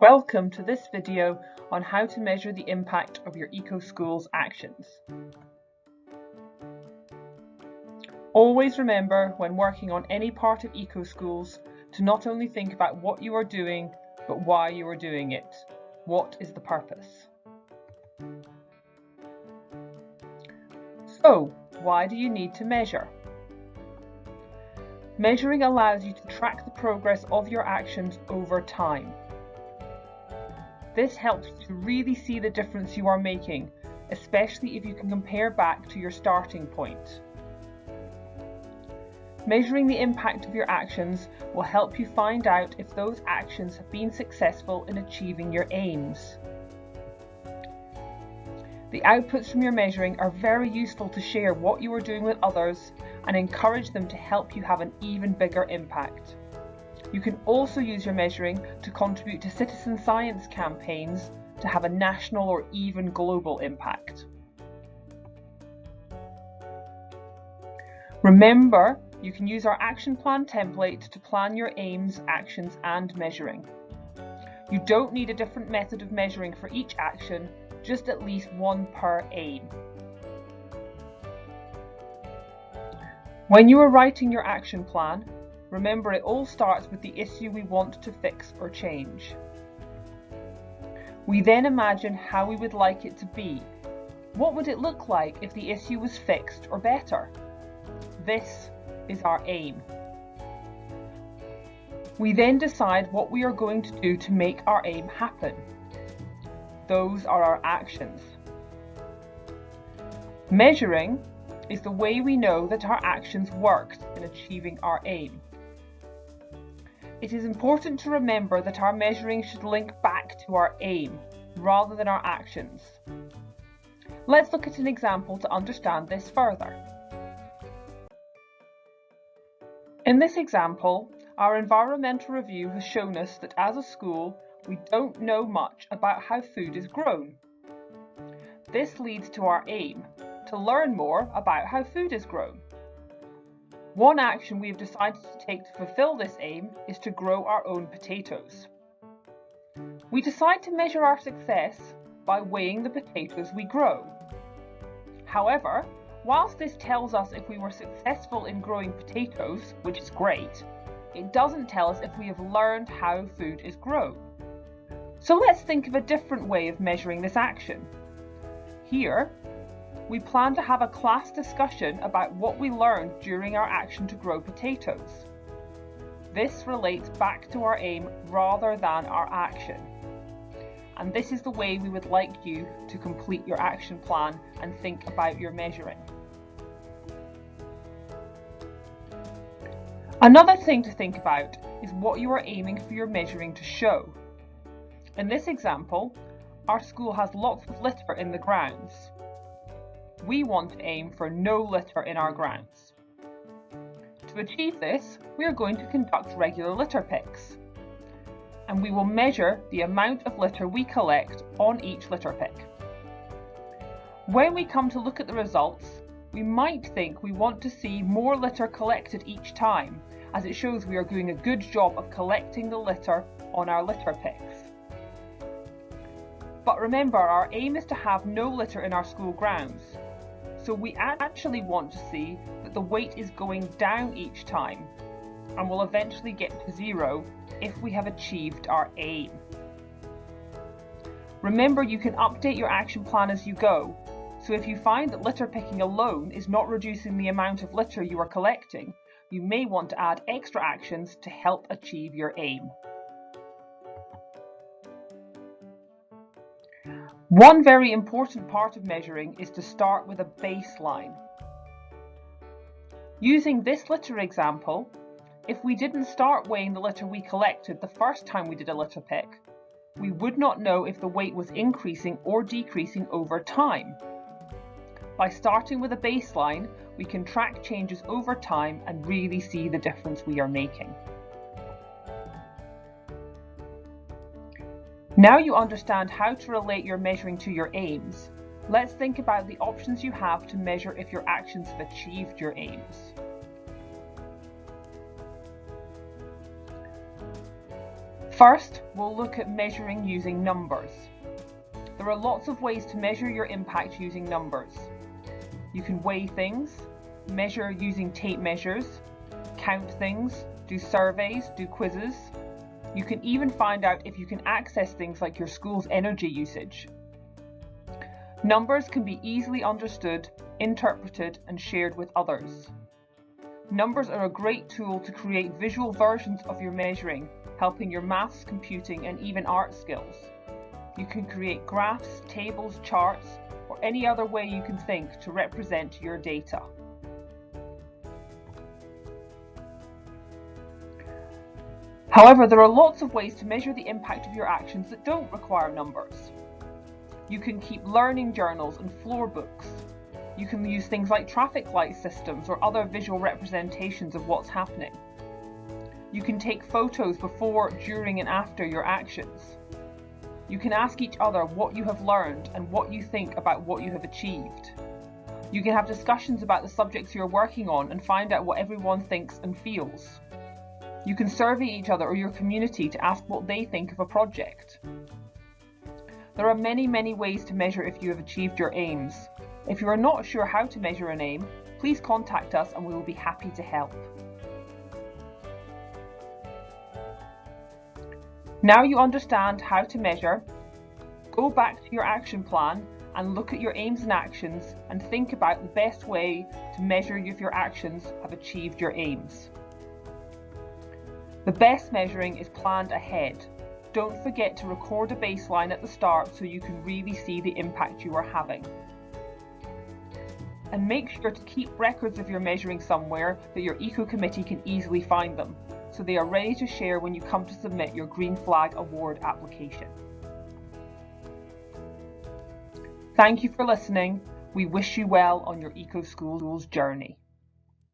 Welcome to this video on how to measure the impact of your EcoSchools actions. Always remember when working on any part of EcoSchools to not only think about what you are doing, but why you are doing it. What is the purpose? So, why do you need to measure? Measuring allows you to track the progress of your actions over time. This helps you to really see the difference you are making, especially if you can compare back to your starting point. Measuring the impact of your actions will help you find out if those actions have been successful in achieving your aims. The outputs from your measuring are very useful to share what you are doing with others and encourage them to help you have an even bigger impact. You can also use your measuring to contribute to citizen science campaigns to have a national or even global impact. Remember, you can use our action plan template to plan your aims, actions and measuring. You don't need a different method of measuring for each action, just at least one per aim. When you are writing your action plan, remember it all starts with the issue we want to fix or change. We then imagine how we would like it to be. What would it look like if the issue was fixed or better? This is our aim. We then decide what we are going to do to make our aim happen. Those are our actions. Measuring is the way we know that our actions worked in achieving our aim. It is important to remember that our measuring should link back to our aim, rather than our actions. Let's look at an example to understand this further. In this example, our environmental review has shown us that as a school, we don't know much about how food is grown. This leads to our aim, to learn more about how food is grown. One action we have decided to take to fulfill this aim is to grow our own potatoes. We decide to measure our success by weighing the potatoes we grow. However, whilst this tells us if we were successful in growing potatoes, which is great, it doesn't tell us if we have learned how food is grown. So let's think of a different way of measuring this action. Here, we plan to have a class discussion about what we learned during our action to grow potatoes. This relates back to our aim rather than our action. And this is the way we would like you to complete your action plan and think about your measuring. Another thing to think about is what you are aiming for your measuring to show. In this example, our school has lots of litter in the grounds. We want to aim for no litter in our grounds. To achieve this, we are going to conduct regular litter picks, and we will measure the amount of litter we collect on each litter pick. When we come to look at the results, we might think we want to see more litter collected each time, as it shows we are doing a good job of collecting the litter on our litter picks. But remember, our aim is to have no litter in our school grounds. So we actually want to see that the weight is going down each time and will eventually get to zero if we have achieved our aim. Remember, you can update your action plan as you go. So if you find that litter picking alone is not reducing the amount of litter you are collecting, you may want to add extra actions to help achieve your aim. One very important part of measuring is to start with a baseline. Using this litter example, if we didn't start weighing the litter we collected the first time we did a litter pick, we would not know if the weight was increasing or decreasing over time. By starting with a baseline, we can track changes over time and really see the difference we are making. Now you understand how to relate your measuring to your aims. Let's think about the options you have to measure if your actions have achieved your aims. First, we'll look at measuring using numbers. There are lots of ways to measure your impact using numbers. You can weigh things, measure using tape measures, count things, do surveys, do quizzes. You can even find out if you can access things like your school's energy usage. Numbers can be easily understood, interpreted, and shared with others. Numbers are a great tool to create visual versions of your measuring, helping your maths, computing, and even art skills. You can create graphs, tables, charts, or any other way you can think to represent your data. However, there are lots of ways to measure the impact of your actions that don't require numbers. You can keep learning journals and floor books. You can use things like traffic light systems or other visual representations of what's happening. You can take photos before, during, and after your actions. You can ask each other what you have learned and what you think about what you have achieved. You can have discussions about the subjects you're working on and find out what everyone thinks and feels. You can survey each other or your community to ask what they think of a project. There are many ways to measure if you have achieved your aims. If you are not sure how to measure an aim, please contact us and we will be happy to help. Now you understand how to measure, go back to your action plan and look at your aims and actions and think about the best way to measure if your actions have achieved your aims. The best measuring is planned ahead. Don't forget to record a baseline at the start so you can really see the impact you are having. And make sure to keep records of your measuring somewhere that your Eco Committee can easily find them, so they are ready to share when you come to submit your Green Flag Award application. Thank you for listening. We wish you well on your Eco Schools journey.